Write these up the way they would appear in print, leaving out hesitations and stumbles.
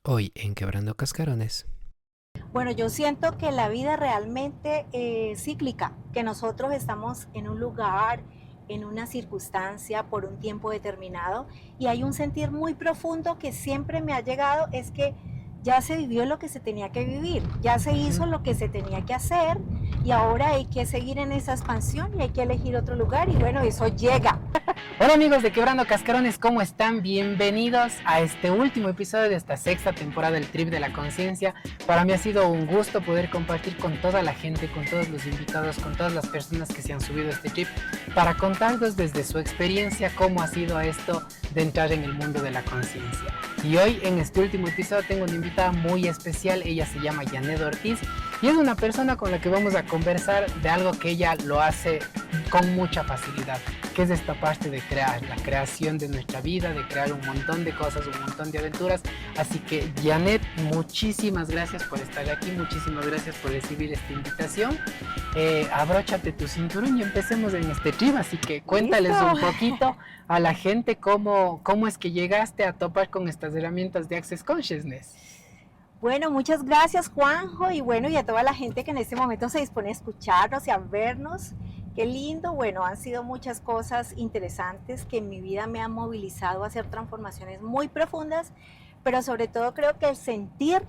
Hoy en Quebrando Cascarones. Bueno, yo siento que la vida realmente es cíclica, que nosotros estamos en un lugar, en una circunstancia por un tiempo determinado y hay un sentir muy profundo que siempre me ha llegado, es que ya se vivió lo que se tenía que vivir, ya se hizo Ujú. lo que se tenía que hacer y ahora hay que seguir en esa expansión y hay que elegir otro lugar y bueno, eso llega. Hola amigos de Quebrando Cascarones, ¿cómo están? Bienvenidos a este último episodio de esta sexta temporada del Trip de la Conciencia. Para mí ha sido un gusto poder compartir con toda la gente, con todos los invitados, con todas las personas que se han subido a este trip, para contarles desde su experiencia cómo ha sido esto de entrar en el mundo de la conciencia. Y hoy en este último episodio tengo una invitada muy especial, ella se llama Janet Ortiz y es una persona con la que vamos a conversar de algo que ella lo hace con mucha facilidad, que es esta parte de crear, la creación de nuestra vida, de crear un montón de cosas, un montón de aventuras. Así que Janet, muchísimas gracias por estar aquí, muchísimas gracias por recibir esta invitación. Abróchate tu cinturón y empecemos en este trip, así que cuéntales ¿Listo? un poquito a la gente cómo es que llegaste a topar con estas herramientas de Access Consciousness. Bueno, muchas gracias Juanjo y bueno, y a toda la gente que en este momento se dispone a escucharnos y a vernos. Qué lindo, bueno, han sido muchas cosas interesantes que en mi vida me han movilizado a hacer transformaciones muy profundas, pero sobre todo creo que el sentir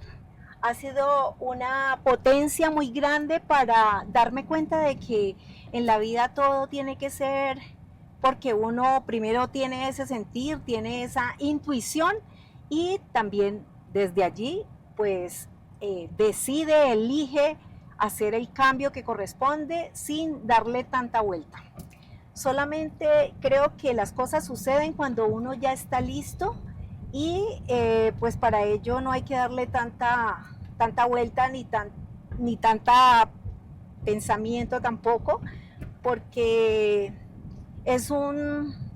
ha sido una potencia muy grande para darme cuenta de que en la vida todo tiene que ser porque uno primero tiene ese sentir, tiene esa intuición y también desde allí pues decide, elige hacer el cambio que corresponde sin darle tanta vuelta. Solamente creo que las cosas suceden cuando uno ya está listo y pues para ello no hay que darle tanta vuelta ni tanta pensamiento tampoco, porque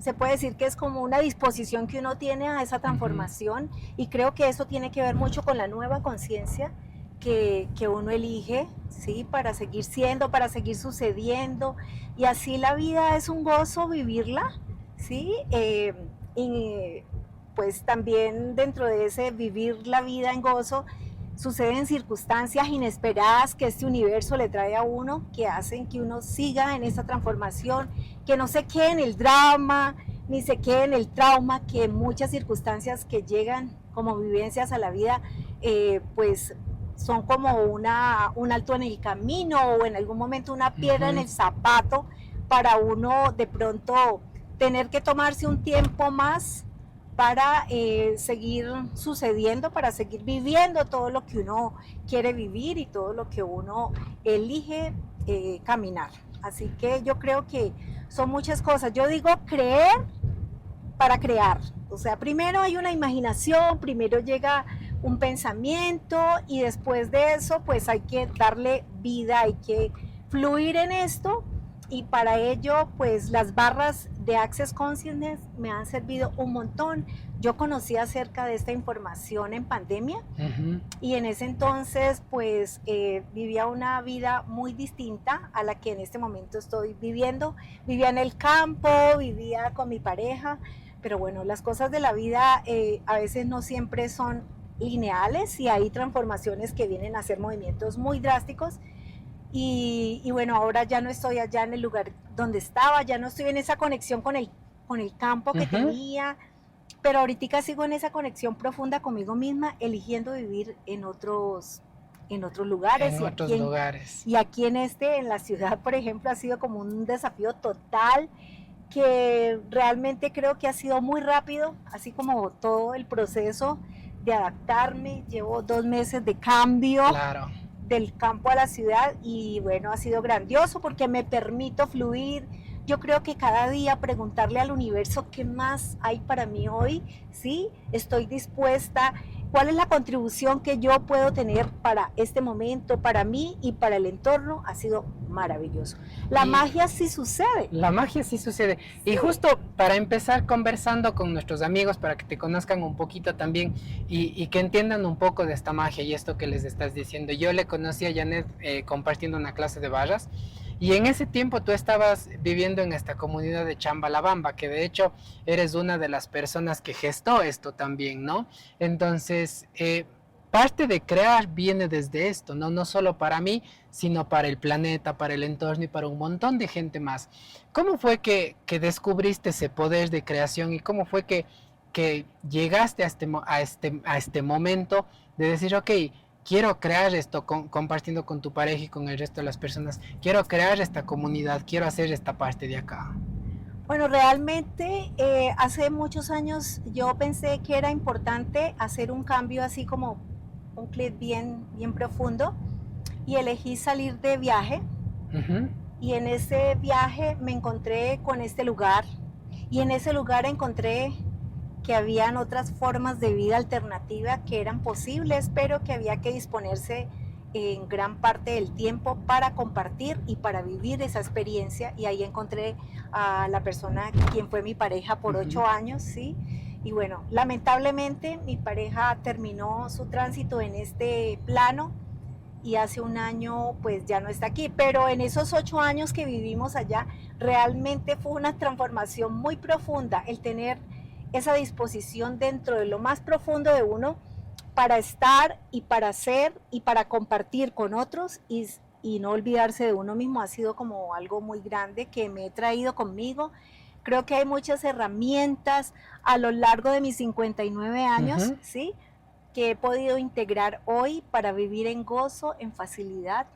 se puede decir que es como una disposición que uno tiene a esa transformación y creo que eso tiene que ver mucho con la nueva conciencia que uno elige, ¿sí? Para seguir siendo, para seguir sucediendo y así la vida es un gozo vivirla, ¿sí? Y pues también dentro de ese vivir la vida en gozo suceden circunstancias inesperadas que este universo le trae a uno, que hacen que uno siga en esa transformación, que no se quede en el drama, ni se quede en el trauma, que muchas circunstancias que llegan como vivencias a la vida, pues son como un alto en el camino o en algún momento una piedra en el zapato para uno de pronto tener que tomarse un tiempo más para seguir sucediendo, para seguir viviendo todo lo que uno quiere vivir y todo lo que uno elige caminar. Así que yo creo que son muchas cosas. Yo digo creer para crear. O sea, primero hay una imaginación, primero llega un pensamiento y después de eso pues hay que darle vida, hay que fluir en esto y para ello pues las barras de Access Consciousness me han servido un montón. Yo conocí acerca de esta información en pandemia y en ese entonces pues vivía una vida muy distinta a la que en este momento estoy viviendo. Vivía en el campo, vivía con mi pareja, pero bueno, las cosas de la vida a veces no siempre son lineales y hay transformaciones que vienen a hacer movimientos muy drásticos y bueno, ahora ya no estoy allá en el lugar donde estaba, ya no estoy en esa conexión con el campo que tenía, pero ahorita sigo en esa conexión profunda conmigo misma, eligiendo vivir en otros lugares. En otros lugares. Y aquí en la ciudad, por ejemplo, ha sido como un desafío total que realmente creo que ha sido muy rápido, así como todo el proceso de adaptarme. Llevo 2 meses de cambio. Claro. Del campo a la ciudad y bueno, ha sido grandioso porque me permito fluir. Yo creo que cada día preguntarle al universo qué más hay para mí hoy, ¿sí? Estoy dispuesta, cuál es la contribución que yo puedo tener para este momento, para mí y para el entorno, ha sido maravilloso. La magia sí sucede. La magia sí sucede. Sí. Y justo para empezar conversando con nuestros amigos, para que te conozcan un poquito también y que entiendan un poco de esta magia y esto que les estás diciendo. Yo le conocí a Janet compartiendo una clase de barras Y en ese tiempo tú estabas viviendo en esta comunidad de Chambalabamba, que de hecho eres una de las personas que gestó esto también, ¿no? Entonces, parte de crear viene desde esto, ¿no? No solo para mí, sino para el planeta, para el entorno y para un montón de gente más. ¿Cómo fue que descubriste ese poder de creación y cómo fue que llegaste a este momento de decir, ok, quiero crear esto compartiendo con tu pareja y con el resto de las personas, quiero crear esta comunidad, quiero hacer esta parte de acá? Bueno, realmente hace muchos años yo pensé que era importante hacer un cambio así como un clic bien profundo y elegí salir de viaje. Ujú. Y en ese viaje me encontré con este lugar y en ese lugar encontré que habían otras formas de vida alternativa que eran posibles, pero que había que disponerse en gran parte del tiempo para compartir y para vivir esa experiencia. Y ahí encontré a la persona quien fue mi pareja por 8 años, ¿sí? Y bueno, lamentablemente mi pareja terminó su tránsito en este plano y hace un año pues ya no está aquí, pero en esos 8 años que vivimos allá realmente fue una transformación muy profunda el tener esa disposición dentro de lo más profundo de uno para estar y para hacer y para compartir con otros y no olvidarse de uno mismo. Ha sido como algo muy grande que me he traído conmigo. Creo que hay muchas herramientas a lo largo de mis 59 años, ¿sí?, que he podido integrar hoy para vivir en gozo, en facilidad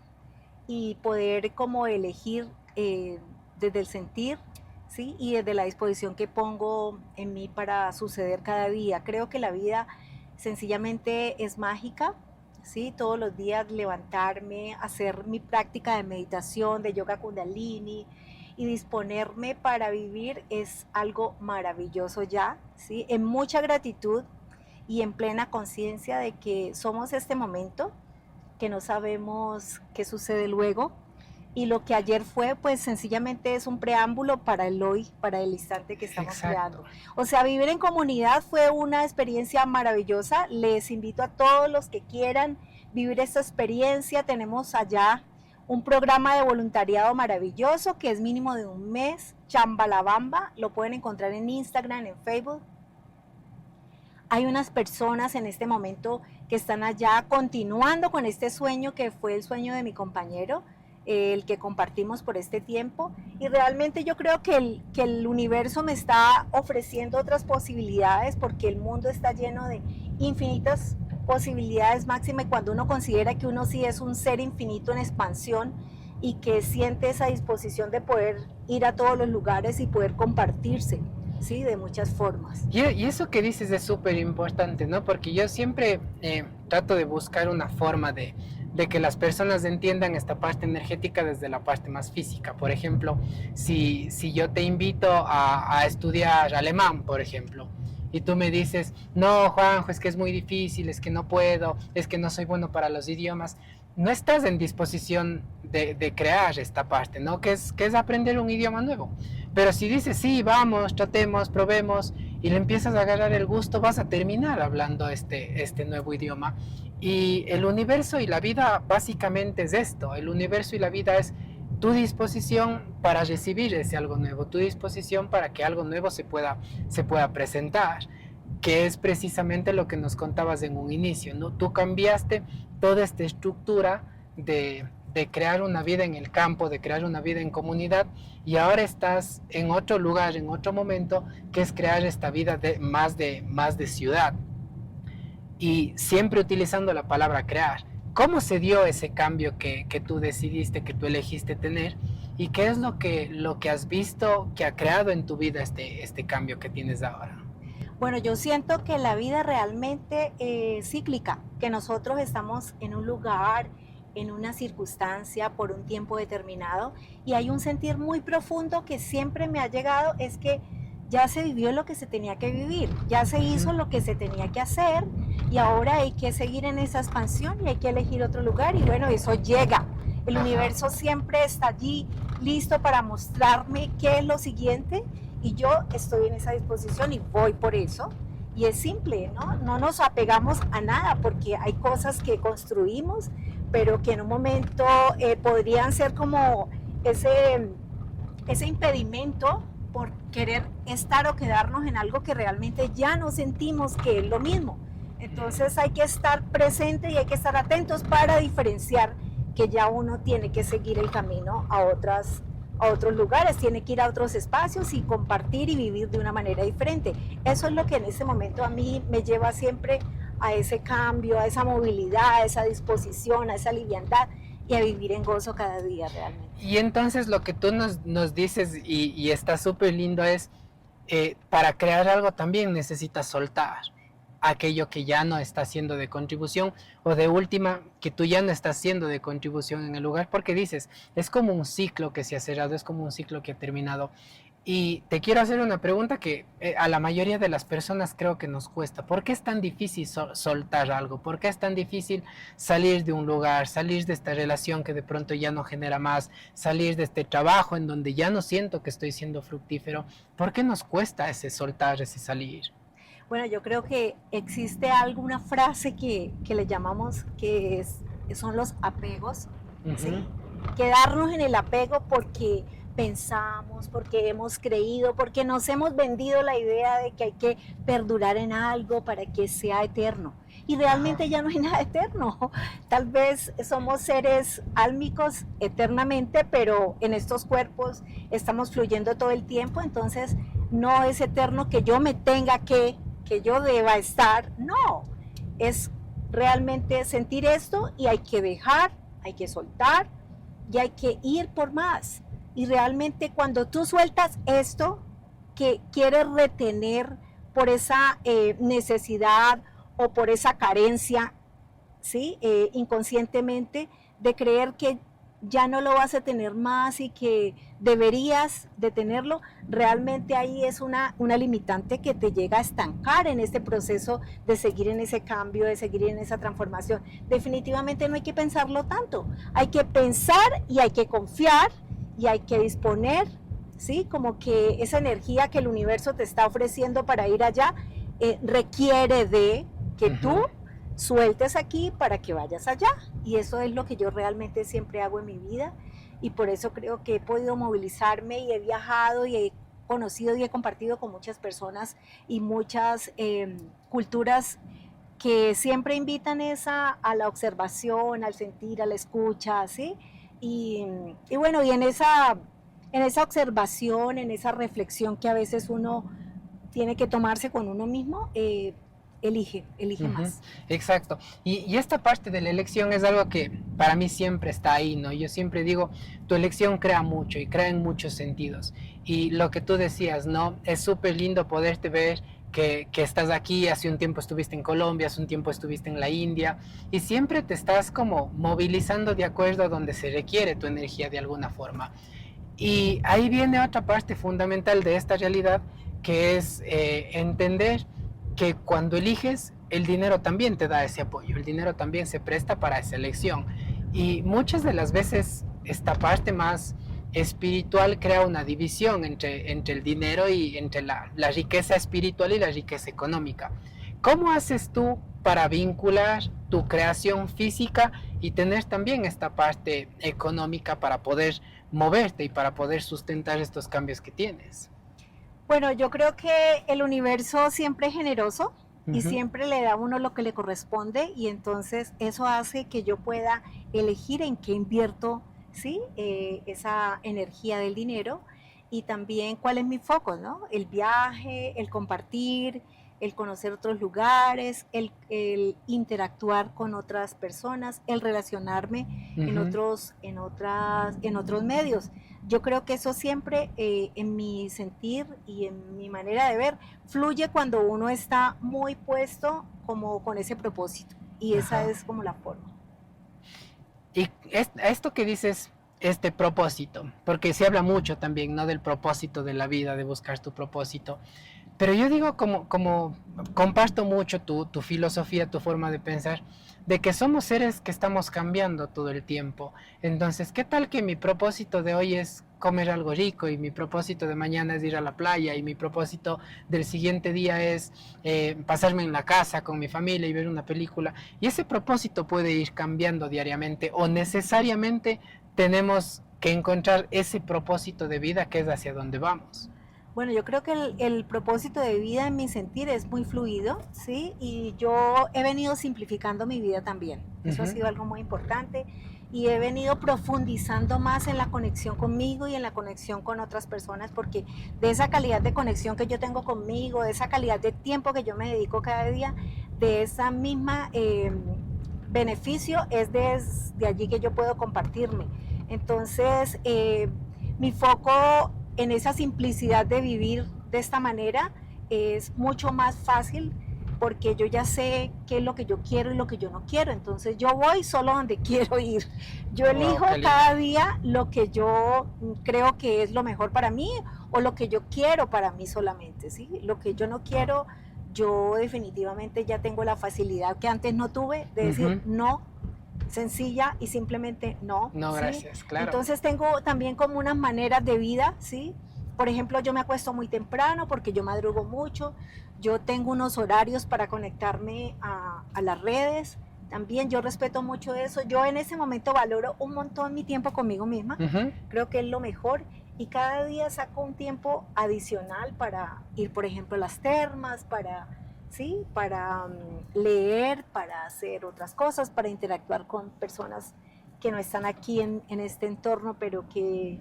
y poder como elegir desde el sentir, ¿sí?, y desde la disposición que pongo en mí para suceder cada día. Creo que la vida sencillamente es mágica, ¿sí? Todos los días levantarme, hacer mi práctica de meditación, de yoga kundalini y disponerme para vivir es algo maravilloso ya, ¿sí? En mucha gratitud y en plena conciencia de que somos este momento, que no sabemos qué sucede luego, y lo que ayer fue pues sencillamente es un preámbulo para el hoy, para el instante que estamos creando. O sea, vivir en comunidad fue una experiencia maravillosa. Les invito a todos los que quieran vivir esta experiencia. Tenemos allá un programa de voluntariado maravilloso que es mínimo de un mes, Chambalabamba, lo pueden encontrar en Instagram, en Facebook. Hay unas personas en este momento que están allá continuando con este sueño que fue el sueño de mi compañero, el que compartimos por este tiempo, y realmente yo creo que el universo me está ofreciendo otras posibilidades porque el mundo está lleno de infinitas posibilidades máximas cuando uno considera que uno sí es un ser infinito en expansión y que siente esa disposición de poder ir a todos los lugares y poder compartirse, ¿sí?, de muchas formas. Y eso que dices es súper importante, ¿no? Porque yo siempre trato de buscar una forma de que las personas entiendan esta parte energética desde la parte más física. Por ejemplo, si yo te invito a estudiar alemán, por ejemplo, y tú me dices, no, Juanjo, es que es muy difícil, es que no puedo, es que no soy bueno para los idiomas, no estás en disposición de crear esta parte, ¿no? Que es aprender un idioma nuevo. Pero si dices, sí, vamos, tratemos, probemos, y le empiezas a agarrar el gusto, vas a terminar hablando este nuevo idioma. Y el universo y la vida básicamente es esto. El universo y la vida es tu disposición para recibir ese algo nuevo, tu disposición para que algo nuevo se pueda presentar, que es precisamente lo que nos contabas en un inicio, ¿no? Tú cambiaste toda esta estructura de crear una vida en el campo, de crear una vida en comunidad, y ahora estás en otro lugar, en otro momento, que es crear esta vida más de ciudad. Y siempre utilizando la palabra crear. ¿Cómo se dio ese cambio que tú decidiste, que tú elegiste tener? ¿Y qué es lo que has visto que ha creado en tu vida este cambio que tienes ahora? Bueno, yo siento que la vida realmente es cíclica, que nosotros estamos en un lugar, en una circunstancia por un tiempo determinado, y hay un sentir muy profundo que siempre me ha llegado, es que ya se vivió lo que se tenía que vivir, ya se hizo lo que se tenía que hacer y ahora hay que seguir en esa expansión y hay que elegir otro lugar, y bueno, eso llega. El universo siempre está allí listo para mostrarme qué es lo siguiente y yo estoy en esa disposición y voy por eso. Y es simple, ¿no? No nos apegamos a nada porque hay cosas que construimos, pero que en un momento podrían ser como ese impedimento por querer estar o quedarnos en algo que realmente ya no sentimos que es lo mismo. Entonces hay que estar presente y hay que estar atentos para diferenciar que ya uno tiene que seguir el camino a otros lugares, tiene que ir a otros espacios y compartir y vivir de una manera diferente. Eso es lo que en ese momento a mí me lleva siempre a ese cambio, a esa movilidad, a esa disposición, a esa liviandad y a vivir en gozo cada día realmente. Y entonces lo que tú nos dices y está súper lindo es, para crear algo también necesitas soltar aquello que ya no está siendo de contribución, o de última, que tú ya no estás siendo de contribución en el lugar, porque dices, es como un ciclo que se ha cerrado, es como un ciclo que ha terminado. Y te quiero hacer una pregunta que a la mayoría de las personas creo que nos cuesta. ¿Por qué es tan difícil soltar algo? ¿Por qué es tan difícil salir de un lugar, salir de esta relación que de pronto ya no genera más, salir de este trabajo en donde ya no siento que estoy siendo fructífero? ¿Por qué nos cuesta ese soltar, ese salir? Bueno, yo creo que existe alguna frase que le llamamos son los apegos, ¿sí? Quedarnos en el apego porque pensamos, porque hemos creído, porque nos hemos vendido la idea de que hay que perdurar en algo para que sea eterno. Y realmente ya no hay nada eterno. Tal vez somos seres álmicos eternamente, pero en estos cuerpos estamos fluyendo todo el tiempo, entonces no es eterno que yo me tenga que yo deba estar, no, es realmente sentir esto y hay que dejar, hay que soltar y hay que ir por más. Y realmente cuando tú sueltas esto que quieres retener por esa necesidad o por esa carencia, ¿sí? Inconscientemente de creer que ya no lo vas a tener más y que deberías de tenerlo, realmente ahí es una limitante que te llega a estancar en este proceso de seguir en ese cambio, de seguir en esa transformación. Definitivamente no hay que pensarlo tanto, hay que pensar y hay que confiar y hay que disponer, ¿sí? Como que esa energía que el universo te está ofreciendo para ir allá requiere de que tú sueltes aquí para que vayas allá. Y eso es lo que yo realmente siempre hago en mi vida. Y por eso creo que he podido movilizarme y he viajado y he conocido y he compartido con muchas personas y muchas culturas que siempre invitan a la observación, al sentir, a la escucha, ¿sí? Y bueno, y en esa observación, en esa reflexión que a veces uno tiene que tomarse con uno mismo, elige más. Exacto. Y esta parte de la elección es algo que para mí siempre está ahí, ¿no? Yo siempre digo, tu elección crea mucho y crea en muchos sentidos. Y lo que tú decías, ¿no? Es súper lindo poderte ver que estás aquí, hace un tiempo estuviste en Colombia, hace un tiempo estuviste en la India, y siempre te estás como movilizando de acuerdo a donde se requiere tu energía de alguna forma. Y ahí viene otra parte fundamental de esta realidad, que es entender que cuando eliges, el dinero también te da ese apoyo, el dinero también se presta para esa elección. Y muchas de las veces esta parte más espiritual crea una división entre el dinero y entre la riqueza espiritual y la riqueza económica. ¿Cómo haces tú para vincular tu creación física y tener también esta parte económica para poder moverte y para poder sustentar estos cambios que tienes? Bueno, yo creo que el universo siempre es generoso y siempre le da a uno lo que le corresponde, y entonces eso hace que yo pueda elegir en qué invierto, ¿sí? Esa energía del dinero, y también cuál es mi foco, ¿no? El viaje, el compartir, el conocer otros lugares, el interactuar con otras personas, el relacionarme en otros medios. Yo creo que eso siempre, en mi sentir y en mi manera de ver, fluye cuando uno está muy puesto como con ese propósito, y esa es como la forma. Y esto que dices, este propósito, porque se habla mucho también, ¿no? Del propósito de la vida, de buscar tu propósito. Pero yo digo, como comparto mucho tu filosofía, tu forma de pensar, de que somos seres que estamos cambiando todo el tiempo. Entonces, ¿qué tal que mi propósito de hoy es comer algo rico, y mi propósito de mañana es ir a la playa, y mi propósito del siguiente día es pasarme en la casa con mi familia y ver una película? Y ese propósito puede ir cambiando diariamente, o necesariamente tenemos que encontrar ese propósito de vida que es hacia donde vamos. Bueno, yo creo que el propósito de vida en mi sentir es muy fluido, ¿sí? Y yo he venido simplificando mi vida también. Eso ha sido algo muy importante. Y he venido profundizando más en la conexión conmigo y en la conexión con otras personas, porque de esa calidad de conexión que yo tengo conmigo, de esa calidad de tiempo que yo me dedico cada día, de esa misma beneficio, es de allí que yo puedo compartirme. Entonces, mi foco en esa simplicidad de vivir de esta manera es mucho más fácil, porque yo ya sé qué es lo que yo quiero y lo que yo no quiero. Entonces yo voy solo donde quiero ir. Yo elijo cada día lo que yo creo que es lo mejor para mí, o lo que yo quiero para mí solamente, ¿sí? Lo que yo no quiero, yo definitivamente ya tengo la facilidad que antes no tuve de decir no, sencilla y simplemente no. No, ¿sí? Gracias, claro. Entonces tengo también como unas maneras de vida, ¿sí? Por ejemplo, yo me acuesto muy temprano porque yo madrugo mucho. Yo tengo unos horarios para conectarme a las redes. También yo respeto mucho eso. Yo en ese momento valoro un montón mi tiempo conmigo misma. Creo que es lo mejor. Y cada día saco un tiempo adicional para ir, por ejemplo, a las termas, ¿sí? Para leer, para hacer otras cosas, para interactuar con personas que no están aquí en este entorno, pero que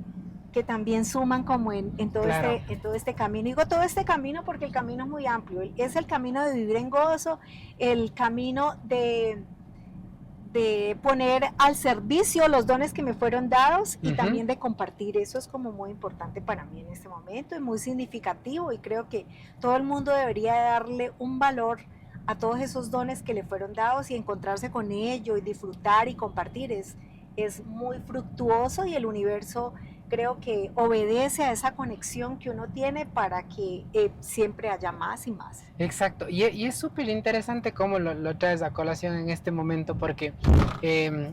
también suman como en todo, claro, en todo este camino. Digo todo este camino porque el camino es muy amplio. Es el camino de vivir en gozo, el camino de poner al servicio los dones que me fueron dados y también de compartir. Eso es como muy importante para mí en este momento y muy significativo, y creo que todo el mundo debería darle un valor a todos esos dones que le fueron dados y encontrarse con ello y disfrutar y compartir. Es muy fructuoso, y el universo creo que obedece a esa conexión que uno tiene para que siempre haya más y más. Exacto, y es súper interesante cómo lo traes a colación en este momento, porque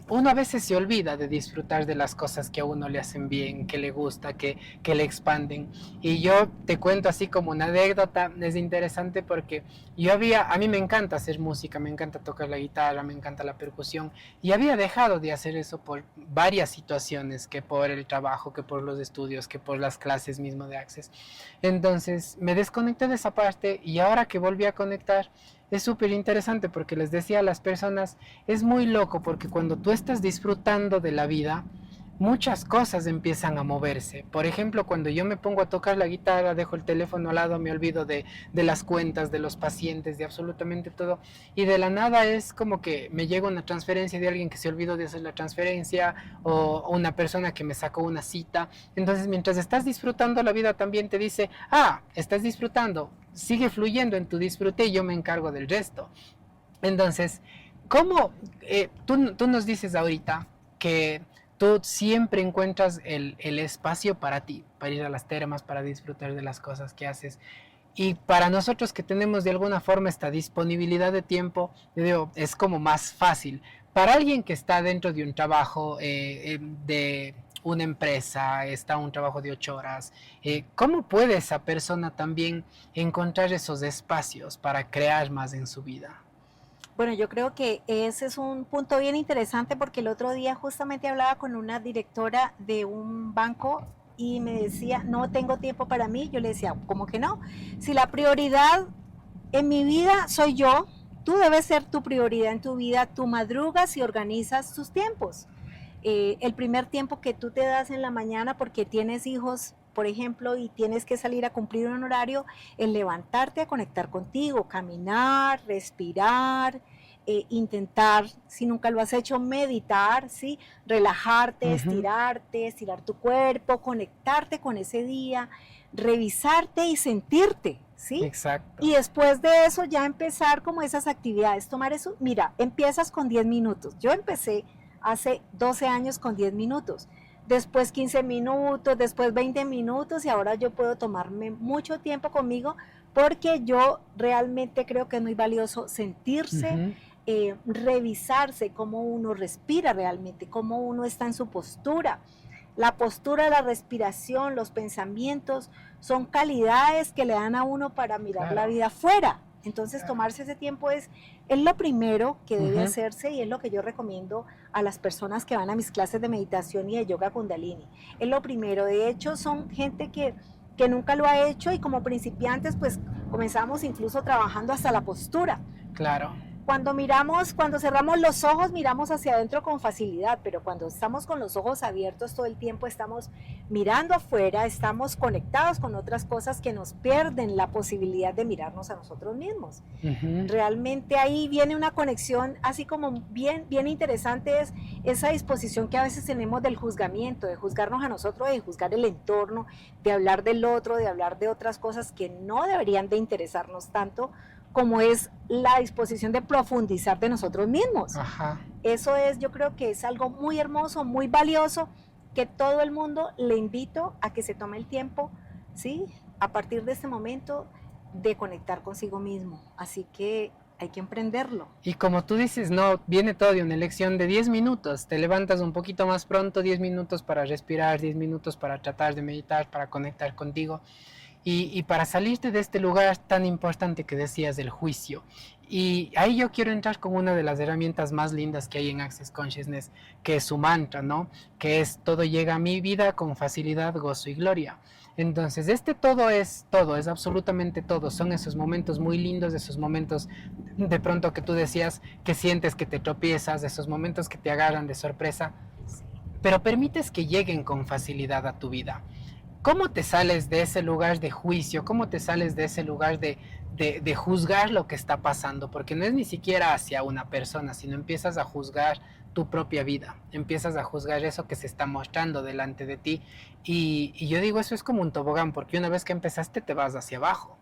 uno a veces se olvida de disfrutar de las cosas que a uno le hacen bien, que le gusta, que le expanden. Y yo te cuento así como una anécdota, es interesante porque a mí me encanta hacer música, me encanta tocar la guitarra, me encanta la percusión, y había dejado de hacer eso por varias situaciones, que por el trabajo, que por los estudios, que por las clases mismo de Access. Entonces me desconecté de esa parte, y ahora que volví a conectar es súper interesante, porque les decía a las personas, es muy loco porque cuando tú estás disfrutando de la vida, muchas cosas empiezan a moverse. Por ejemplo, cuando yo me pongo a tocar la guitarra, dejo el teléfono al lado, me olvido de las cuentas, de los pacientes, de absolutamente todo, y de la nada es como que me llega una transferencia de alguien que se olvidó de hacer la transferencia, o una persona que me sacó una cita. Entonces, mientras estás disfrutando, la vida también te dice, estás disfrutando, sigue fluyendo en tu disfrute y yo me encargo del resto. Entonces, ¿cómo? Tú nos dices ahorita que tú siempre encuentras el espacio para ti, para ir a las termas, para disfrutar de las cosas que haces. Y para nosotros que tenemos de alguna forma esta disponibilidad de tiempo, yo digo, es como más fácil. Para alguien que está dentro de un trabajo de una empresa, está un trabajo de 8 horas, ¿cómo puede esa persona también encontrar esos espacios para crear más en su vida? Bueno, yo creo que ese es un punto bien interesante, porque el otro día justamente hablaba con una directora de un banco y me decía, no tengo tiempo para mí. Yo le decía, ¿cómo que no? Si la prioridad en mi vida soy yo, tú debes ser tu prioridad en tu vida. Tú madrugas y organizas tus tiempos. El primer tiempo que tú te das en la mañana porque tienes hijos, por ejemplo, y tienes que salir a cumplir un horario, el levantarte a conectar contigo, caminar, respirar, intentar, si nunca lo has hecho, meditar, ¿sí? Relajarte, estirarte, estirar tu cuerpo, conectarte con ese día, revisarte y sentirte, ¿sí? Exacto. Y después de eso ya empezar como esas actividades, tomar eso. Mira, empiezas con 10 minutos. Yo empecé hace 12 años con 10 minutos. Después 15 minutos, después 20 minutos, y ahora yo puedo tomarme mucho tiempo conmigo, porque yo realmente creo que es muy valioso sentirse, revisarse cómo uno respira realmente, cómo uno está en su postura. La postura, la respiración, los pensamientos son calidades que le dan a uno para mirar la vida afuera. Entonces Claro. tomarse ese tiempo es lo primero que debe hacerse y es lo que yo recomiendo a las personas que van a mis clases de meditación y de yoga kundalini. Es lo primero, de hecho son gente que nunca lo ha hecho y como principiantes pues comenzamos incluso trabajando hasta la postura. Claro. Cuando cerramos los ojos, miramos hacia adentro con facilidad, pero cuando estamos con los ojos abiertos todo el tiempo, estamos mirando afuera, estamos conectados con otras cosas que nos pierden la posibilidad de mirarnos a nosotros mismos. Realmente ahí viene una conexión, así como bien, bien interesante, es esa disposición que a veces tenemos del juzgamiento, de juzgarnos a nosotros, de juzgar el entorno, de hablar del otro, de hablar de otras cosas que no deberían de interesarnos tanto, como es la disposición de profundizar de nosotros mismos. Ajá. Eso es, yo creo que es algo muy hermoso, muy valioso, que todo el mundo le invito a que se tome el tiempo, ¿sí? A partir de este momento de conectar consigo mismo. Así que hay que emprenderlo. Y como tú dices, no, viene todo de una elección de 10 minutos. Te levantas un poquito más pronto, 10 minutos para respirar, 10 minutos para tratar de meditar, para conectar contigo. Y para salirte de este lugar tan importante que decías del juicio. Y ahí yo quiero entrar con una de las herramientas más lindas que hay en Access Consciousness, que es su mantra, ¿no? Que es todo llega a mi vida con facilidad, gozo y gloria. Entonces, todo, es absolutamente todo. Son esos momentos muy lindos, esos momentos de pronto que tú decías que sientes que te tropiezas, esos momentos que te agarran de sorpresa, pero permites que lleguen con facilidad a tu vida. ¿Cómo te sales de ese lugar de juicio? ¿Cómo te sales de ese lugar de juzgar lo que está pasando? Porque no es ni siquiera hacia una persona, sino empiezas a juzgar tu propia vida, empiezas a juzgar eso que se está mostrando delante de ti. Y yo digo, eso es como un tobogán, porque una vez que empezaste te vas hacia abajo.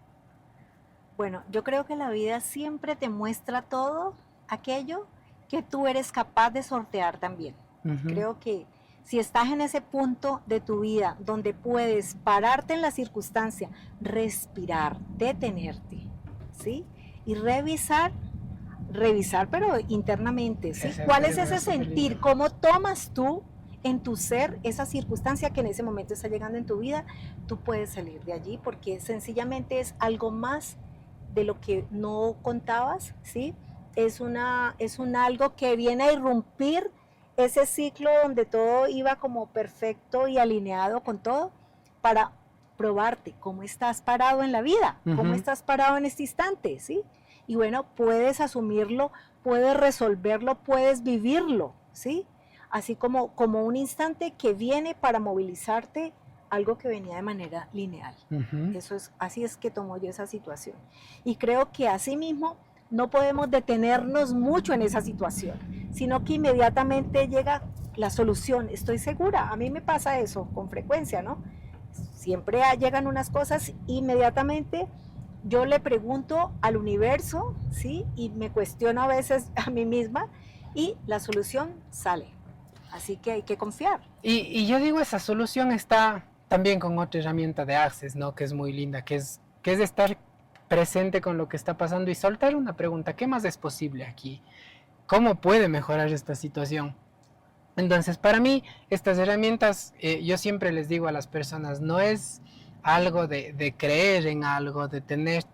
Bueno, yo creo que la vida siempre te muestra todo aquello que tú eres capaz de sortear también. Creo que si estás en ese punto de tu vida donde puedes pararte en la circunstancia, respirar, detenerte, ¿sí? Y revisar pero internamente, ¿sí? ¿Cuál es ese sentir? ¿Cómo tomas tú en tu ser esa circunstancia que en ese momento está llegando en tu vida? Tú puedes salir de allí porque sencillamente es algo más de lo que no contabas, ¿sí? Es un algo que viene a irrumpir ese ciclo donde todo iba como perfecto y alineado con todo para probarte cómo estás parado en la vida, cómo estás parado en este instante, ¿sí? Y bueno, puedes asumirlo, puedes resolverlo, puedes vivirlo, ¿sí? Así como un instante que viene para movilizarte algo que venía de manera lineal. Así es que tomo yo esa situación. Y creo que así mismo no podemos detenernos mucho en esa situación, sino que inmediatamente llega la solución. Estoy segura, a mí me pasa eso con frecuencia, ¿no? Siempre llegan unas cosas, inmediatamente yo le pregunto al universo, ¿sí? Y me cuestiono a veces a mí misma y la solución sale. Así que hay que confiar. Y yo digo, esa solución está también con otra herramienta de Access, ¿no? Que es muy linda, que es estar presente con lo que está pasando y soltar una pregunta: ¿qué más es posible aquí? ¿Cómo puede mejorar esta situación? Entonces, para mí, estas herramientas, yo siempre les digo a las personas, no es algo de creer en algo, de tener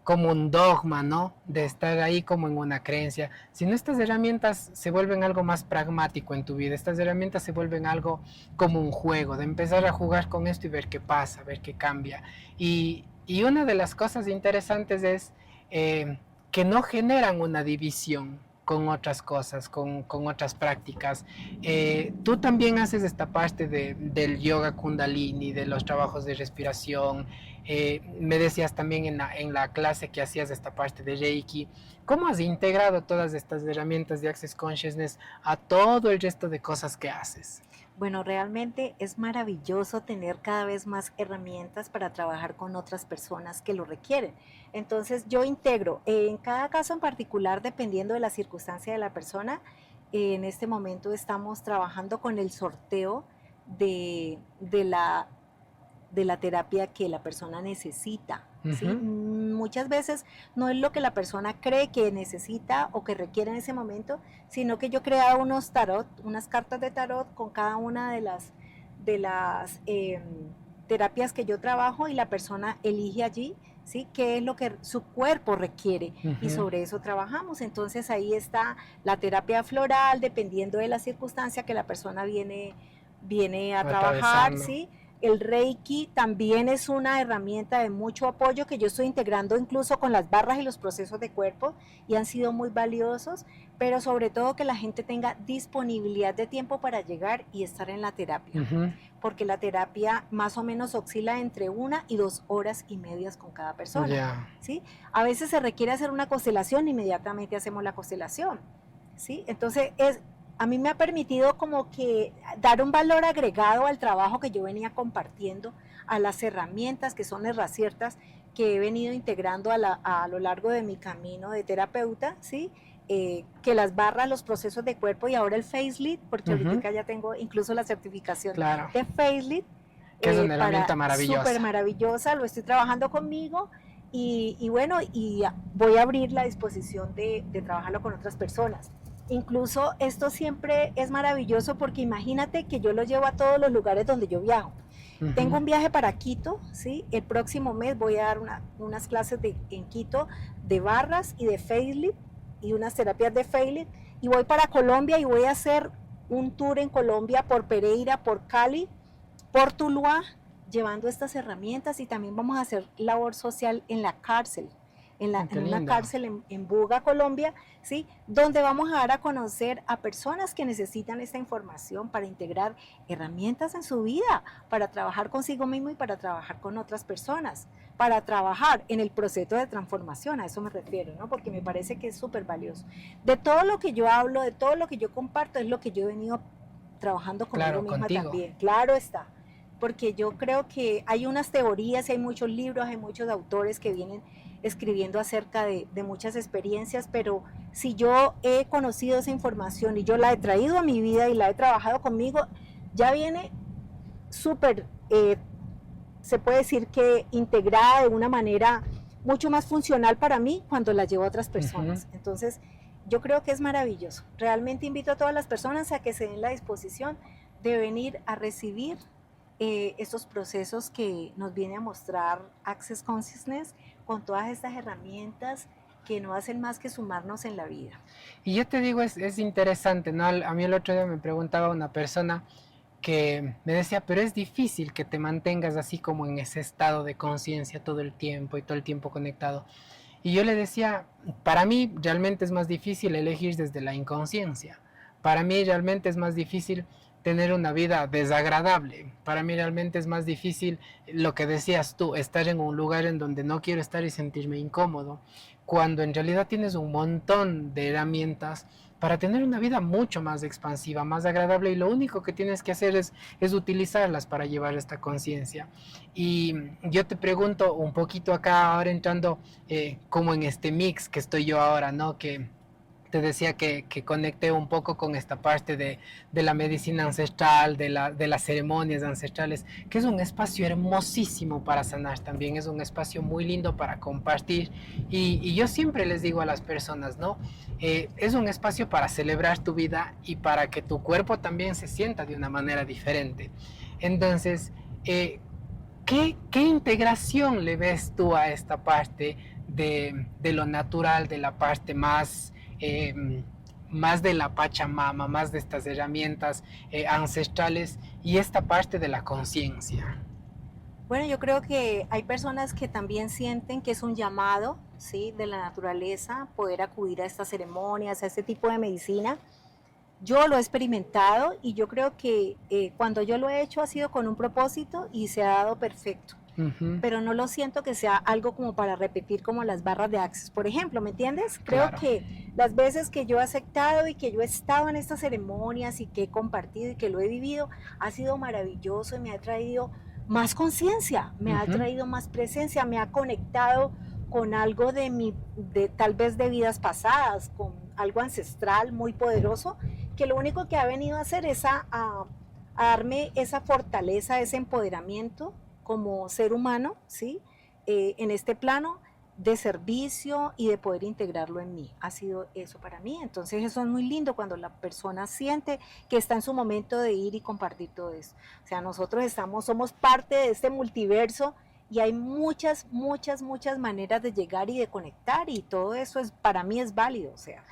como un dogma, ¿no? De estar ahí como en una creencia, sino estas herramientas se vuelven algo más pragmático en tu vida. Estas herramientas se vuelven algo como un juego, de empezar a jugar con esto y ver qué pasa, ver qué cambia. Y una de las cosas interesantes es que no generan una división con otras cosas, con otras prácticas. Tú también haces esta parte del yoga kundalini, de los trabajos de respiración. Me decías también en la clase que hacías esta parte de Reiki. ¿Cómo has integrado todas estas herramientas de Access Consciousness a todo el resto de cosas que haces? Bueno, realmente es maravilloso tener cada vez más herramientas para trabajar con otras personas que lo requieren. Entonces yo integro en cada caso en particular, dependiendo de la circunstancia de la persona. En este momento estamos trabajando con el sorteo de la terapia que la persona necesita. ¿Sí? Muchas veces no es lo que la persona cree que necesita o que requiere en ese momento, sino que yo he creado unas cartas de tarot con cada una de las terapias que yo trabajo y la persona elige allí, ¿sí? ¿Qué es lo que su cuerpo requiere? Y Ujú. sobre eso trabajamos. Entonces ahí está la terapia floral, dependiendo de la circunstancia que la persona viene a trabajar, Atravesando. ¿sí? El Reiki también es una herramienta de mucho apoyo que yo estoy integrando incluso con las barras y los procesos de cuerpo y han sido muy valiosos, pero sobre todo que la gente tenga disponibilidad de tiempo para llegar y estar en la terapia, Ujú. porque la terapia más o menos oscila entre 1 y 2 horas y media con cada persona, Ya. ¿sí? A veces se requiere hacer una constelación, inmediatamente hacemos la constelación, ¿sí? Entonces a mí me ha permitido como que dar un valor agregado al trabajo que yo venía compartiendo, a las herramientas que son herramientas que he venido integrando a lo largo de mi camino de terapeuta, ¿sí? Que las barras, los procesos de cuerpo y ahora el facelift, porque Ujú. ahorita ya tengo incluso la certificación Claro. de facelift, Que es una herramienta para súper maravillosa. maravillosa, lo estoy trabajando conmigo y bueno, y voy a abrir la disposición de trabajarlo con otras personas. Incluso esto siempre es maravilloso porque imagínate que yo lo llevo a todos los lugares donde yo viajo. Tengo Ujú. un viaje para Quito, ¿sí? El próximo mes voy a dar unas clases en Quito de barras y de facelift y unas terapias de facelift. Y voy para Colombia y voy a hacer un tour en Colombia por Pereira, por Cali, por Tuluá, llevando estas herramientas y también vamos a hacer labor social en la cárcel, Qué en una lindo. cárcel en Buga, Colombia, ¿sí? Donde vamos a dar a conocer a personas que necesitan esta información para integrar herramientas en su vida, para trabajar consigo mismo y para trabajar con otras personas, para trabajar en el proceso de transformación, a eso me refiero, ¿no? Porque me parece que es súper valioso. De todo lo que yo hablo, de todo lo que yo comparto, es lo que yo he venido trabajando conmigo Claro, misma contigo. también, claro está, porque yo creo que hay unas teorías y hay muchos libros, hay muchos autores que vienen escribiendo acerca de muchas experiencias, pero si yo he conocido esa información y yo la he traído a mi vida y la he trabajado conmigo, ya viene súper, se puede decir que integrada de una manera mucho más funcional para mí cuando la llevo a otras Ujú. personas. Entonces, yo creo que es maravilloso. Realmente invito a todas las personas a que se den la disposición de venir a recibir estos procesos que nos viene a mostrar Access Consciousness con todas estas herramientas que no hacen más que sumarnos en la vida. Y yo te digo, es interesante, ¿no? A mí el otro día me preguntaba una persona que me decía, pero es difícil que te mantengas así como en ese estado de conciencia todo el tiempo y todo el tiempo conectado. Y yo le decía, para mí realmente es más difícil elegir desde la inconsciencia. Para mí realmente es más difícil tener una vida desagradable. Para mí realmente es más difícil lo que decías tú, estar en un lugar en donde no quiero estar y sentirme incómodo, cuando en realidad tienes un montón de herramientas para tener una vida mucho más expansiva, más agradable, y lo único que tienes que hacer es utilizarlas para llevar esta conciencia. Y yo te pregunto un poquito acá, ahora entrando como en este mix que estoy yo ahora, ¿no? Que te decía que conecté un poco con esta parte de la medicina ancestral, de las ceremonias ancestrales, que es un espacio hermosísimo para sanar también, es un espacio muy lindo para compartir. Y yo siempre les digo a las personas, ¿no? Es un espacio para celebrar tu vida y para que tu cuerpo también se sienta de una manera diferente. Entonces, ¿qué integración le ves tú a esta parte de lo natural, de la parte más, más de la Pachamama, más de estas herramientas ancestrales y esta parte de la conciencia? Bueno, yo creo que hay personas que también sienten que es un llamado, ¿sí? De la naturaleza poder acudir a estas ceremonias, a este tipo de medicina. Yo lo he experimentado y yo creo que cuando yo lo he hecho ha sido con un propósito y se ha dado perfecto, Ujú. pero no lo siento que sea algo como para repetir como las barras de Access, por ejemplo, ¿me entiendes? Creo Claro. que las veces que yo he aceptado y que yo he estado en estas ceremonias y que he compartido y que lo he vivido, ha sido maravilloso y me ha traído más conciencia, me ha Ujú. traído más presencia, me ha conectado con algo de tal vez de vidas pasadas, con algo ancestral muy poderoso, que lo único que ha venido a hacer es a darme esa fortaleza, ese empoderamiento como ser humano, ¿sí? En este plano de servicio y de poder integrarlo en mí. Ha sido eso para mí. Entonces eso es muy lindo cuando la persona siente que está en su momento de ir y compartir todo eso. O sea, nosotros somos parte de este multiverso y hay muchas, muchas, muchas maneras de llegar y de conectar y todo eso para mí es válido, o sea,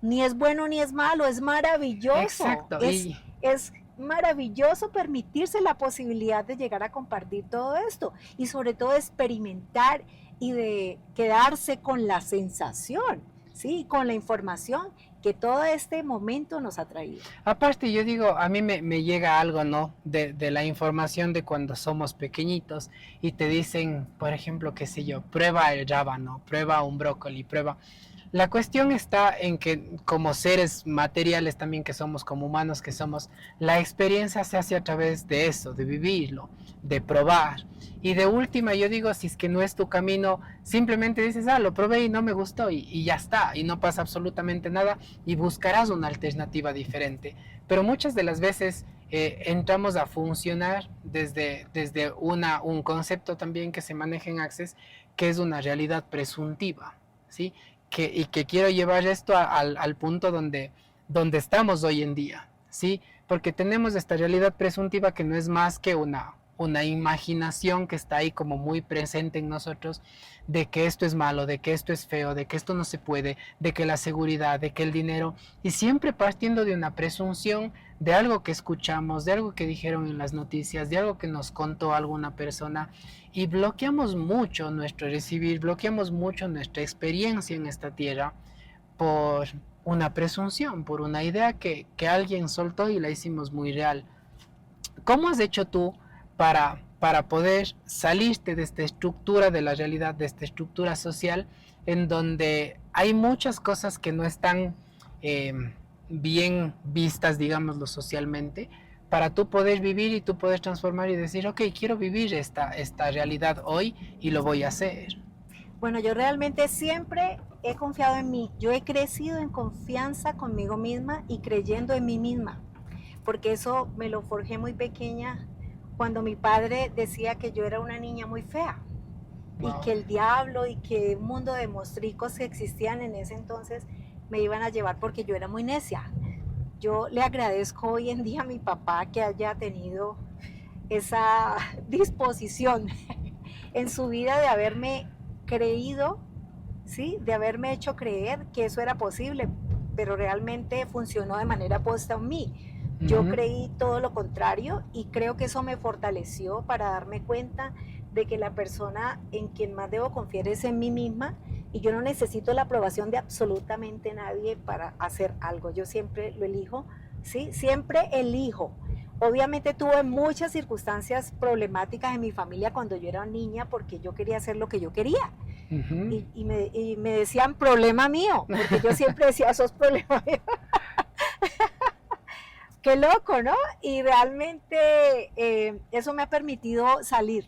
ni es bueno ni es malo, es maravilloso. Exacto. Es maravilloso permitirse la posibilidad de llegar a compartir todo esto y sobre todo experimentar y de quedarse con la sensación, ¿sí? Con la información que todo este momento nos ha traído. Aparte, yo digo, a mí me llega algo, ¿no? De la información de cuando somos pequeñitos y te dicen, por ejemplo, qué sé yo, prueba el rábano, prueba un brócoli, prueba. La cuestión está en que como seres materiales también que somos, como humanos que somos, la experiencia se hace a través de eso, de vivirlo, de probar. Y de última, yo digo, si es que no es tu camino, simplemente dices, lo probé y no me gustó y ya está, y no pasa absolutamente nada y buscarás una alternativa diferente. Pero muchas de las veces entramos a funcionar desde un concepto también que se maneja en Access, que es una realidad presuntiva, ¿sí? Y que quiero llevar esto al punto donde estamos hoy en día, ¿sí? Porque tenemos esta realidad presuntiva que no es más que una imaginación que está ahí como muy presente en nosotros, de que esto es malo, de que esto es feo, de que esto no se puede, de que la seguridad, de que el dinero, y siempre partiendo de una presunción de algo que escuchamos, de algo que dijeron en las noticias, de algo que nos contó alguna persona, y bloqueamos mucho nuestro recibir, bloqueamos mucho nuestra experiencia en esta tierra por una presunción, por una idea que alguien soltó y la hicimos muy real. ¿Cómo has hecho tú para poder salirte de esta estructura de la realidad, de esta estructura social, en donde hay muchas cosas que no están bien vistas, digámoslo socialmente, para tú poder vivir y tú poder transformar y decir, ok, quiero vivir esta realidad hoy y lo voy a hacer? Bueno, yo realmente siempre he confiado en mí. Yo he crecido en confianza conmigo misma y creyendo en mí misma, porque eso me lo forjé muy pequeña cuando mi padre decía que yo era una niña muy fea. Wow. Y que el diablo y que un mundo de mostricos que existían en ese entonces me iban a llevar porque yo era muy necia. Yo le agradezco hoy en día a mi papá que haya tenido esa disposición en su vida de haberme creído, ¿sí? De haberme hecho creer que eso era posible, pero realmente funcionó de manera opuesta en mí. Yo creí todo lo contrario y creo que eso me fortaleció para darme cuenta de que la persona en quien más debo confiar es en mí misma y yo no necesito la aprobación de absolutamente nadie para hacer algo. Yo siempre lo elijo, ¿sí? Siempre elijo. Obviamente tuve muchas circunstancias problemáticas en mi familia cuando yo era niña porque yo quería hacer lo que yo quería. Y me decían problema mío, porque yo siempre decía, sos problema mío. Qué loco, ¿no? Y realmente eso me ha permitido salir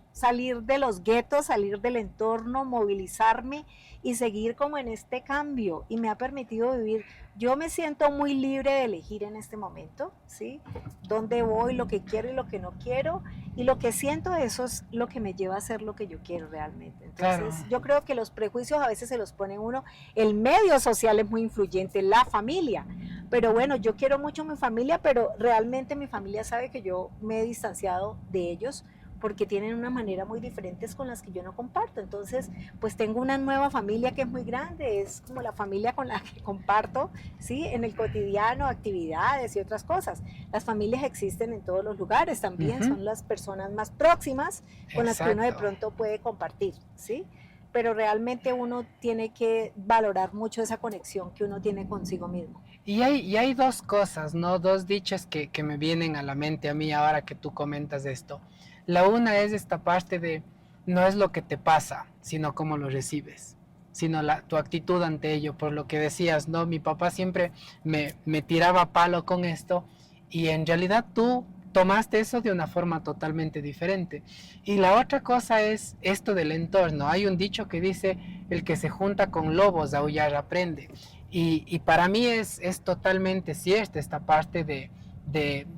de los guetos, salir del entorno, movilizarme y seguir como en este cambio. Y me ha permitido vivir. Yo me siento muy libre de elegir en este momento, ¿sí? Dónde voy, lo que quiero y lo que no quiero. Y lo que siento, eso es lo que me lleva a hacer lo que yo quiero realmente. Entonces, claro. Yo creo que los prejuicios a veces se los pone uno. El medio social es muy influyente, la familia. Pero bueno, yo quiero mucho a mi familia, pero realmente mi familia sabe que yo me he distanciado de ellos porque tienen una manera muy diferentes con las que yo no comparto. Entonces, pues tengo una nueva familia que es muy grande, es como la familia con la que comparto, ¿sí? En el cotidiano, actividades y otras cosas. Las familias existen en todos los lugares también, son las personas más próximas con las que uno de pronto puede compartir, ¿sí? Pero realmente uno tiene que valorar mucho esa conexión que uno tiene consigo mismo. Y hay dos cosas, ¿no? Dos dichos que me vienen a la mente a mí ahora que tú comentas esto. La una es esta parte de no es lo que te pasa, sino cómo lo recibes, sino tu actitud ante ello. Por lo que decías, ¿no? Mi papá siempre me tiraba palo con esto y en realidad tú tomaste eso de una forma totalmente diferente. Y la otra cosa es esto del entorno. Hay un dicho que dice, el que se junta con lobos a aullar aprende. Y para mí es totalmente cierta esta parte de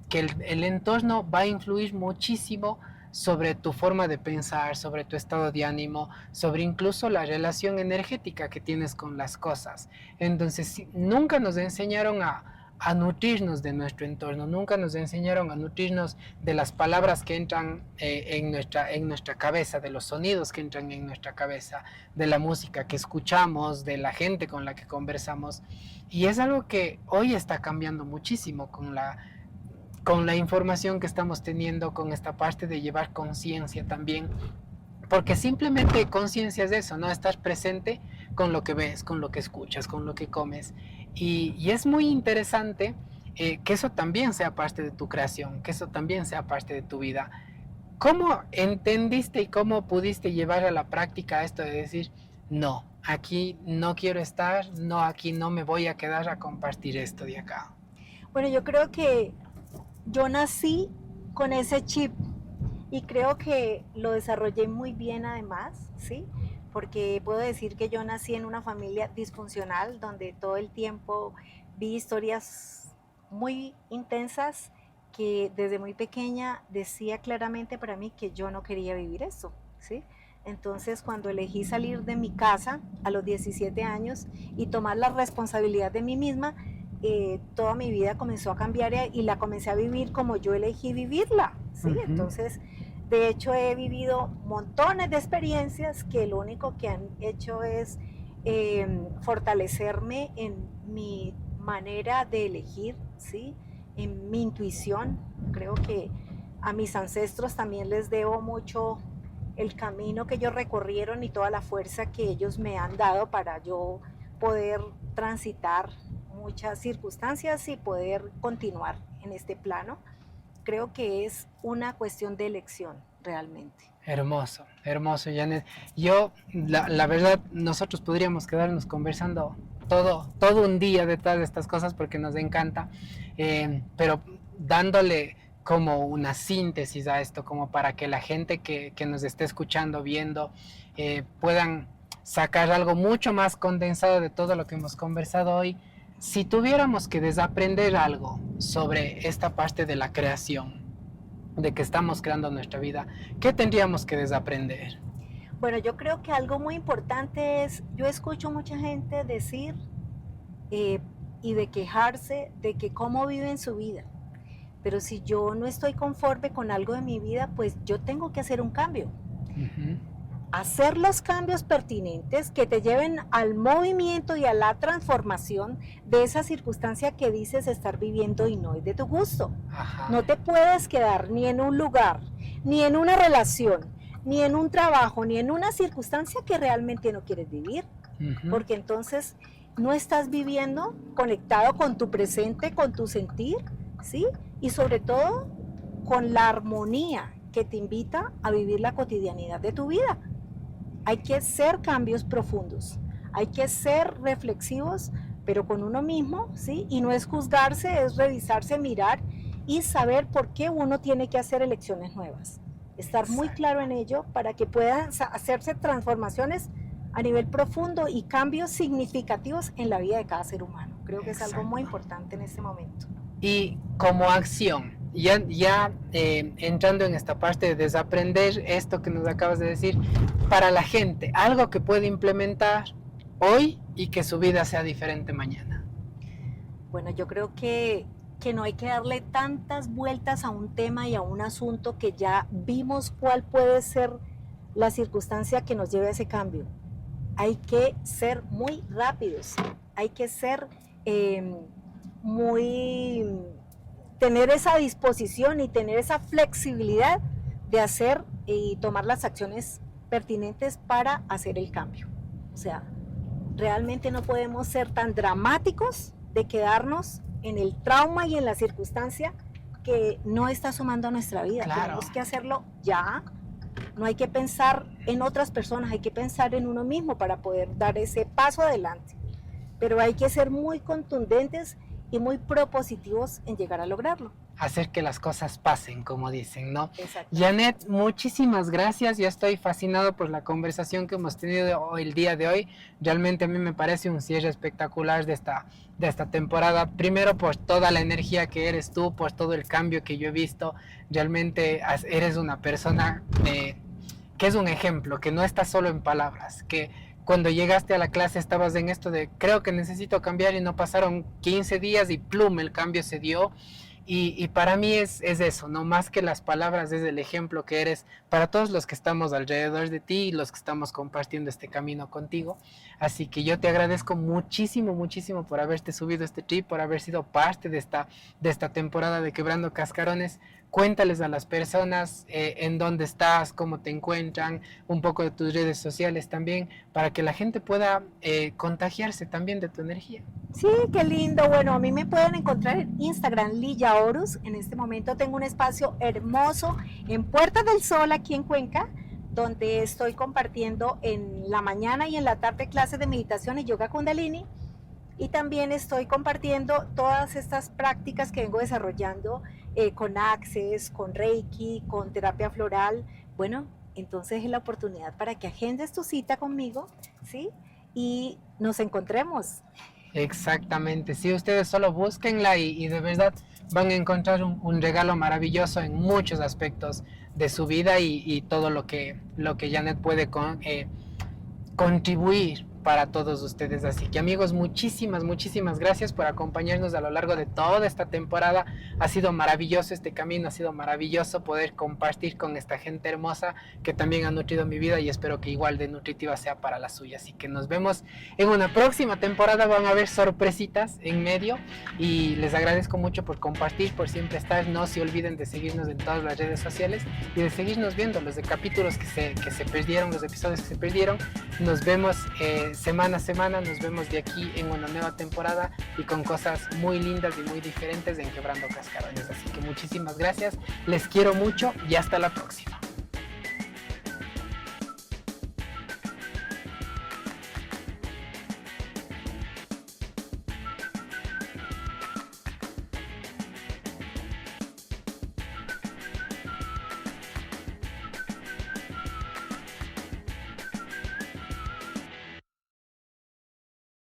que el entorno va a influir muchísimo sobre tu forma de pensar, sobre tu estado de ánimo, sobre incluso la relación energética que tienes con las cosas. Entonces, nunca nos enseñaron a nutrirnos de nuestro entorno, nunca nos enseñaron a nutrirnos de las palabras que entran en nuestra cabeza, de los sonidos que entran en nuestra cabeza, de la música que escuchamos, de la gente con la que conversamos. Y es algo que hoy está cambiando muchísimo con la información que estamos teniendo, con esta parte de llevar conciencia también. Porque simplemente conciencia es eso, ¿no? Estar presente con lo que ves, con lo que escuchas, con lo que comes. Y es muy interesante que eso también sea parte de tu creación, que eso también sea parte de tu vida. ¿Cómo entendiste y cómo pudiste llevar a la práctica esto de decir, no, aquí no quiero estar, no, aquí no me voy a quedar a compartir esto de acá? Bueno, yo creo que yo nací con ese chip y creo que lo desarrollé muy bien además, ¿sí? Porque puedo decir que yo nací en una familia disfuncional donde todo el tiempo vi historias muy intensas que desde muy pequeña decía claramente para mí que yo no quería vivir eso, ¿sí? Entonces cuando elegí salir de mi casa a los 17 años y tomar la responsabilidad de mí misma, toda mi vida comenzó a cambiar y la comencé a vivir como yo elegí vivirla, ¿sí? Ujú. Entonces, de hecho, he vivido montones de experiencias que lo único que han hecho es fortalecerme en mi manera de elegir, ¿sí? En mi intuición. Creo que a mis ancestros también les debo mucho el camino que ellos recorrieron y toda la fuerza que ellos me han dado para yo poder transitar muchas circunstancias y poder continuar en este plano. Creo que es una cuestión de elección realmente. Hermoso, hermoso, Janet. Yo, la verdad, nosotros podríamos quedarnos conversando todo un día detrás de estas cosas porque nos encanta, pero dándole como una síntesis a esto, como para que la gente que nos esté escuchando, viendo, puedan sacar algo mucho más condensado de todo lo que hemos conversado hoy. Si tuviéramos que desaprender algo sobre esta parte de la creación, de que estamos creando nuestra vida, ¿qué tendríamos que desaprender? Bueno, yo creo que algo muy importante es, yo escucho mucha gente decir eh, y de quejarse de que cómo viven su vida. Pero si yo no estoy conforme con algo de mi vida, pues yo tengo que hacer un cambio. Uh-huh. Hacer los cambios pertinentes que te lleven al movimiento y a la transformación de esa circunstancia que dices estar viviendo y no es de tu gusto. Ajá. No te puedes quedar ni en un lugar, ni en una relación, ni en un trabajo, ni en una circunstancia que realmente no quieres vivir, porque entonces no estás viviendo conectado con tu presente, con tu sentir, ¿sí? Y sobre todo con la armonía que te invita a vivir la cotidianidad de tu vida. Hay que hacer cambios profundos, hay que ser reflexivos, pero con uno mismo, ¿sí? Y no es juzgarse, es revisarse, mirar y saber por qué uno tiene que hacer elecciones nuevas. Estar muy claro en ello para que puedan hacerse transformaciones a nivel profundo y cambios significativos en la vida de cada ser humano. Creo que es algo muy importante en este momento. Y como acción, ya entrando en esta parte de desaprender esto que nos acabas de decir, para la gente, algo que puede implementar hoy y que su vida sea diferente mañana. Bueno, yo creo que no hay que darle tantas vueltas a un tema y a un asunto que ya vimos cuál puede ser la circunstancia que nos lleve a ese cambio. Hay que ser muy rápidos, hay que ser tener esa disposición y tener esa flexibilidad de hacer y tomar las acciones pertinentes para hacer el cambio. O sea, realmente no podemos ser tan dramáticos de quedarnos en el trauma y en la circunstancia que no está sumando a nuestra vida. Claro. Tenemos que hacerlo ya. No hay que pensar en otras personas, hay que pensar en uno mismo para poder dar ese paso adelante. Pero hay que ser muy contundentes y muy propositivos en llegar a lograrlo. Hacer que las cosas pasen, como dicen, ¿no? Exacto. Janet, muchísimas gracias. Yo estoy fascinado por la conversación que hemos tenido el día de hoy. Realmente a mí me parece un cierre espectacular de esta temporada. Primero por toda la energía que eres tú, por todo el cambio que yo he visto. Realmente eres una persona que es un ejemplo, que no está solo en palabras, que cuando llegaste a la clase estabas en esto de creo que necesito cambiar y no pasaron 15 días y plum, el cambio se dio. Y para mí es eso, no más que las palabras, es el ejemplo que eres para todos los que estamos alrededor de ti y los que estamos compartiendo este camino contigo. Así que yo te agradezco muchísimo, muchísimo por haberte subido este trip, por haber sido parte de esta temporada de Quebrando Cascarones. Cuéntales a las personas en dónde estás, cómo te encuentran, un poco de tus redes sociales también, para que la gente pueda contagiarse también de tu energía. Sí, qué lindo. Bueno, a mí me pueden encontrar en Instagram, Lilla Horus. En este momento tengo un espacio hermoso en Puerta del Sol, aquí en Cuenca, donde estoy compartiendo en la mañana y en la tarde clases de meditación y yoga kundalini. Y también estoy compartiendo todas estas prácticas que vengo desarrollando con Access, con Reiki, con terapia floral. Bueno, entonces es la oportunidad para que agendes tu cita conmigo, ¿sí? Y nos encontremos. Exactamente, sí, ustedes solo búsquenla y de verdad van a encontrar un regalo maravilloso en muchos aspectos de su vida y todo lo que Janet puede contribuir para todos ustedes. Así que amigos, muchísimas gracias por acompañarnos a lo largo de toda esta temporada. Ha sido maravilloso este camino, ha sido maravilloso poder compartir con esta gente hermosa que también ha nutrido mi vida y espero que igual de nutritiva sea para la suya. Así que nos vemos en una próxima temporada, van a haber sorpresitas en medio y les agradezco mucho por compartir, por siempre estar. No se olviden de seguirnos en todas las redes sociales y de seguirnos viendo los de capítulos que se perdieron, los episodios que se perdieron. Nos vemos semana a semana, nos vemos de aquí en una nueva temporada y con cosas muy lindas y muy diferentes en Quebrando Cascarones. Así que muchísimas gracias, les quiero mucho y hasta la próxima.